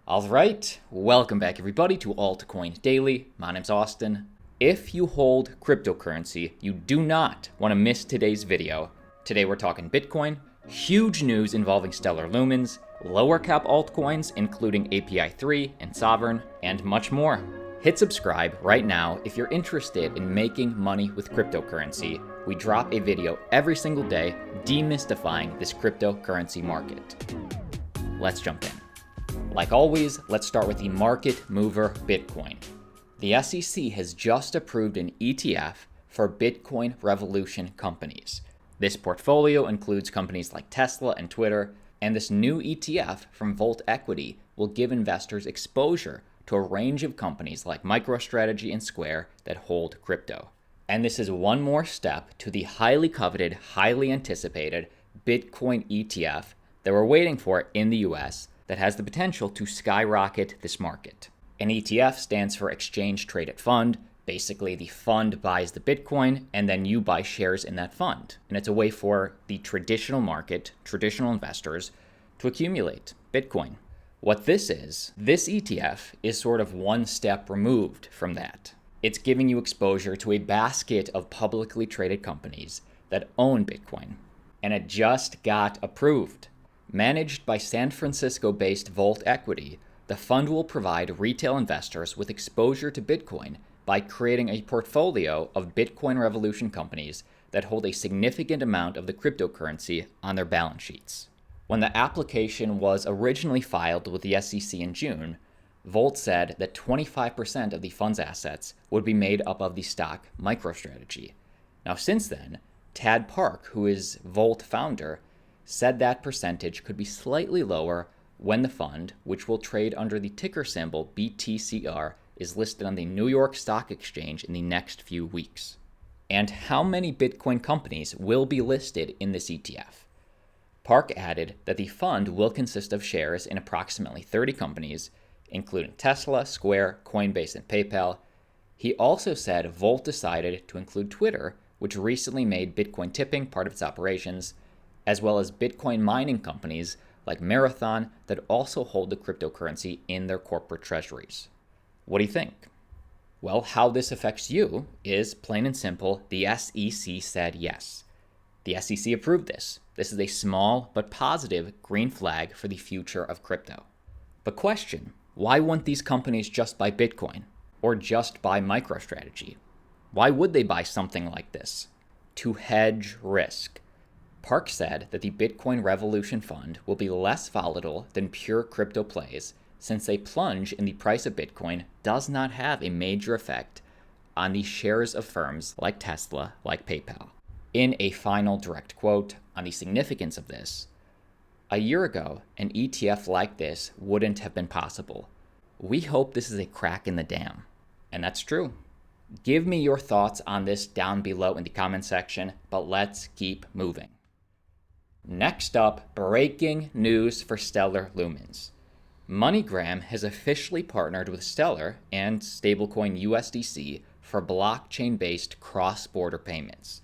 Alright, welcome back everybody to Altcoin Daily. My name's Austin. If you hold cryptocurrency, you do not want to miss today's video. Today we're talking Bitcoin, huge news involving Stellar Lumens, lower cap altcoins including API 3 and Sovryn, and much more. Hit subscribe right now if you're interested in making money with cryptocurrency. We drop a video every single day demystifying this cryptocurrency market. Let's jump in. Like always, let's start with the market mover Bitcoin. The SEC has just approved an ETF for Bitcoin Revolution companies. This portfolio includes companies like Tesla and Twitter, and this new ETF from Volt Equity will give investors exposure to a range of companies like MicroStrategy and Square that hold crypto. And this is one more step to the highly coveted, highly anticipated Bitcoin ETF that we're waiting for in the US that has the potential to skyrocket this market. An ETF stands for Exchange Traded Fund. Basically, the fund buys the Bitcoin and then you buy shares in that fund. And it's a way for the traditional market, traditional investors, to accumulate Bitcoin. What this ETF is sort of one step removed from that. It's giving you exposure to a basket of publicly traded companies that own Bitcoin. And it just got approved. Managed by San Francisco-based Volt Equity, the fund will provide retail investors with exposure to Bitcoin by creating a portfolio of Bitcoin Revolution companies that hold a significant amount of the cryptocurrency on their balance sheets. When the application was originally filed with the SEC in June, Volt said that 25% of the fund's assets would be made up of the stock MicroStrategy. Now, since then, Tad Park, who is Volt founder, said that percentage could be slightly lower when the fund, which will trade under the ticker symbol BTCR, is listed on the New York Stock Exchange in the next few weeks. And how many Bitcoin companies will be listed in this ETF? Park added that the fund will consist of shares in approximately 30 companies, including Tesla, Square, Coinbase, and PayPal. He also said Volt decided to include Twitter, which recently made Bitcoin tipping part of its operations, as well as Bitcoin mining companies like Marathon that also hold the cryptocurrency in their corporate treasuries. What do you think? Well, how this affects you is plain and simple. The SEC said yes. The SEC approved this. This is a small but positive green flag for the future of crypto. But question, why wouldn't these companies just buy Bitcoin or just buy MicroStrategy? Why would they buy something like this? To hedge risk. Park said that the Bitcoin Revolution Fund will be less volatile than pure crypto plays since a plunge in the price of Bitcoin does not have a major effect on the shares of firms like Tesla, like PayPal. In a final direct quote on the significance of this, a year ago, an ETF like this wouldn't have been possible. We hope this is a crack in the dam. And that's true. Give me your thoughts on this down below in the comment section, but let's keep moving. Next up, breaking news for Stellar Lumens. MoneyGram has officially partnered with Stellar and stablecoin USDC for blockchain-based cross-border payments.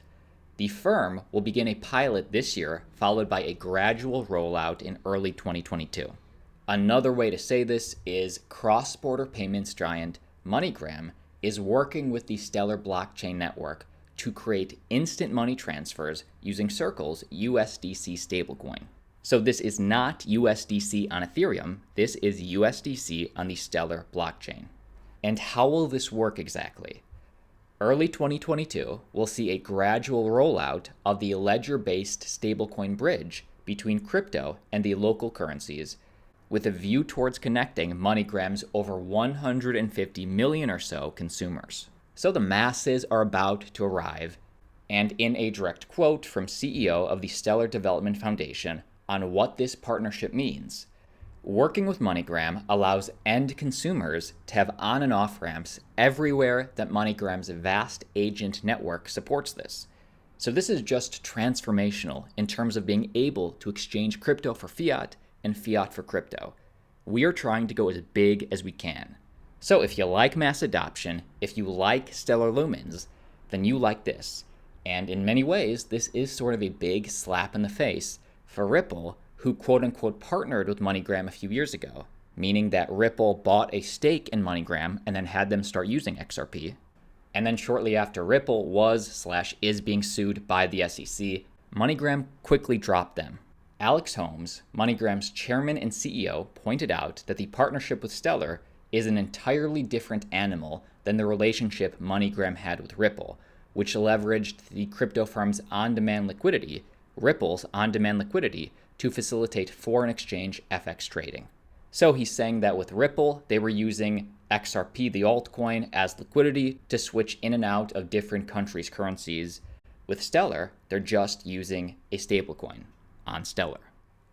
The firm will begin a pilot this year, followed by a gradual rollout in early 2022. Another way to say this is cross-border payments giant MoneyGram is working with the Stellar blockchain network to create instant money transfers using Circle's USDC stablecoin. So this is not USDC on Ethereum, this is USDC on the Stellar blockchain. And how will this work exactly? Early 2022 will see a gradual rollout of the ledger-based stablecoin bridge between crypto and the local currencies, with a view towards connecting MoneyGram's over 150 million or so consumers. So the masses are about to arrive, and in a direct quote from CEO of the Stellar Development Foundation on what this partnership means, working with MoneyGram allows end consumers to have on and off ramps everywhere that MoneyGram's vast agent network supports this. So this is just transformational in terms of being able to exchange crypto for fiat and fiat for crypto. We are trying to go as big as we can. So if you like mass adoption, if you like Stellar Lumens, then you like this. And in many ways, this is sort of a big slap in the face for Ripple, who quote-unquote partnered with MoneyGram a few years ago. meaning that Ripple bought a stake in MoneyGram and then had them start using XRP. And then shortly after Ripple was/is being sued by the SEC, MoneyGram quickly dropped them. Alex Holmes, MoneyGram's chairman and CEO, pointed out that the partnership with Stellar is an entirely different animal than the relationship MoneyGram had with Ripple, which leveraged the crypto firm's on-demand liquidity, Ripple's on-demand liquidity, to facilitate foreign exchange FX trading. So he's saying that with Ripple, they were using XRP, the altcoin, as liquidity to switch in and out of different countries' currencies. With Stellar, they're just using a stablecoin on Stellar.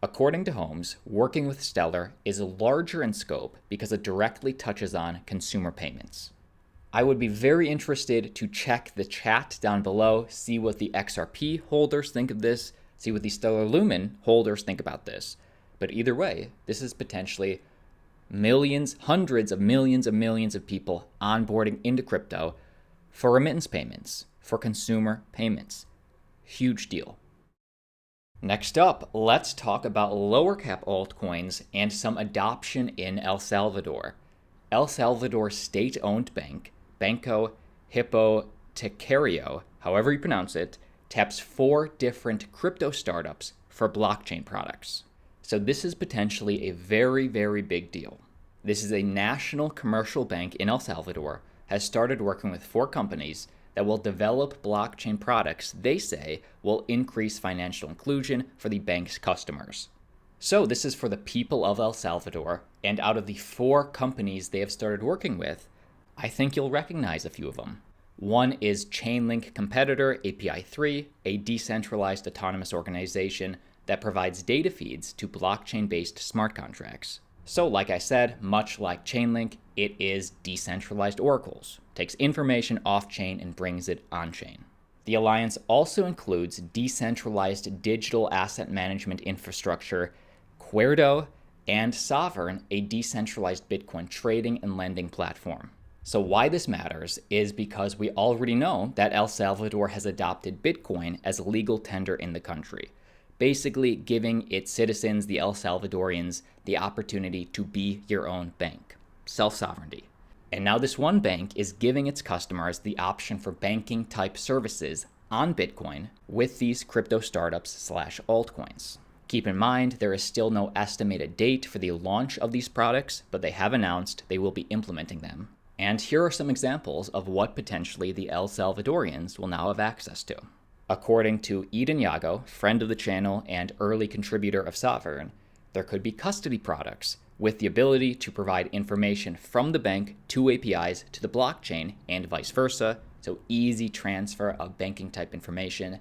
According to Holmes, working with Stellar is larger in scope because it directly touches on consumer payments. I would be very interested to check the chat down below, see what the XRP holders think of this, see what the Stellar Lumen holders think about this. But either way, this is potentially millions, hundreds of millions of people onboarding into crypto for remittance payments, for consumer payments. Huge deal. Next up, let's talk about lower cap altcoins and some adoption in El Salvador. El Salvador's state-owned bank, Banco Hipotecario, however you pronounce it, taps 4 different crypto startups for blockchain products. So this is potentially a very, very big deal. This is a national commercial bank in El Salvador, has started working with 4 companies that will develop blockchain products they say will increase financial inclusion for the bank's customers. So this is for the people of El Salvador, and out of the 4 companies they have started working with, I think you'll recognize a few of them. One is Chainlink competitor API3, a decentralized autonomous organization that provides data feeds to blockchain-based smart contracts. So like I said, much like Chainlink, it is decentralized oracles, takes information off-chain and brings it on-chain. The alliance also includes decentralized digital asset management infrastructure, Cuerdo, and Sovryn, a decentralized Bitcoin trading and lending platform. So why this matters is because we already know that El Salvador has adopted Bitcoin as a legal tender in the country, basically giving its citizens, the El Salvadorians, the opportunity to be your own bank, self-sovereignty. And now this one bank is giving its customers the option for banking type services on Bitcoin with these crypto startups/altcoins. Keep in mind, there is still no estimated date for the launch of these products, but they have announced they will be implementing them. And here are some examples of what potentially the El Salvadorians will now have access to. According to Eden Yago, friend of the channel and early contributor of Sovryn, there could be custody products with the ability to provide information from the bank to APIs to the blockchain and vice versa, so easy transfer of banking type information.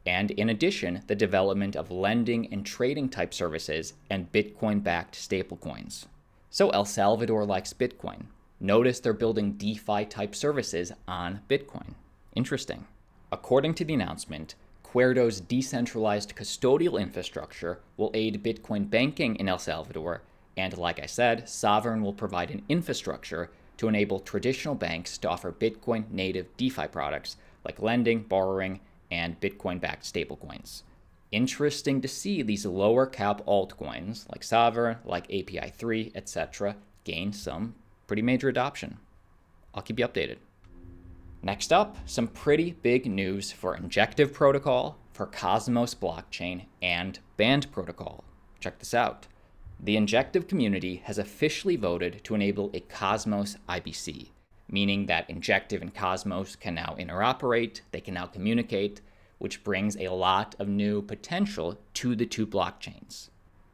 And in addition, the development of lending and trading type services and Bitcoin-backed stablecoins. So El Salvador likes Bitcoin. Notice they're building DeFi type services on Bitcoin. Interesting. According to the announcement, Cuerdo's decentralized custodial infrastructure will aid Bitcoin banking in El Salvador, and like I said, Sovryn will provide an infrastructure to enable traditional banks to offer Bitcoin native DeFi products like lending, borrowing, and Bitcoin-backed stablecoins. Interesting to see these lower cap altcoins like Sovryn, like API3, etc. gain some pretty major adoption. I'll keep you updated. Next up, some pretty big news for Injective protocol, for Cosmos blockchain, and Band protocol. Check this out. The Injective community has officially voted to enable a Cosmos IBC, meaning that Injective and Cosmos can now interoperate, they can now communicate, which brings a lot of new potential to the 2 blockchains.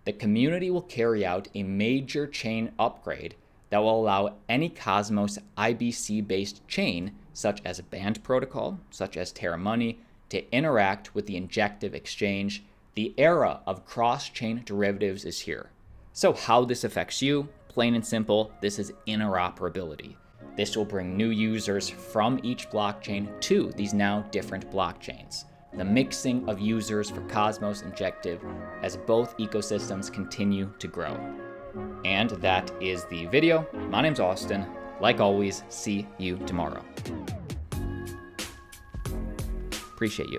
The community will carry out a major chain upgrade that will allow any Cosmos IBC-based chain, such as a Band protocol, such as Terra Money, to interact with the Injective exchange. The era of cross-chain derivatives is here. So how this affects you, plain and simple, this is interoperability. This will bring new users from each blockchain to these now different blockchains. The mixing of users for Cosmos and Injective as both ecosystems continue to grow. And that is the video. My name's Austin. Like always, see you tomorrow. Appreciate you.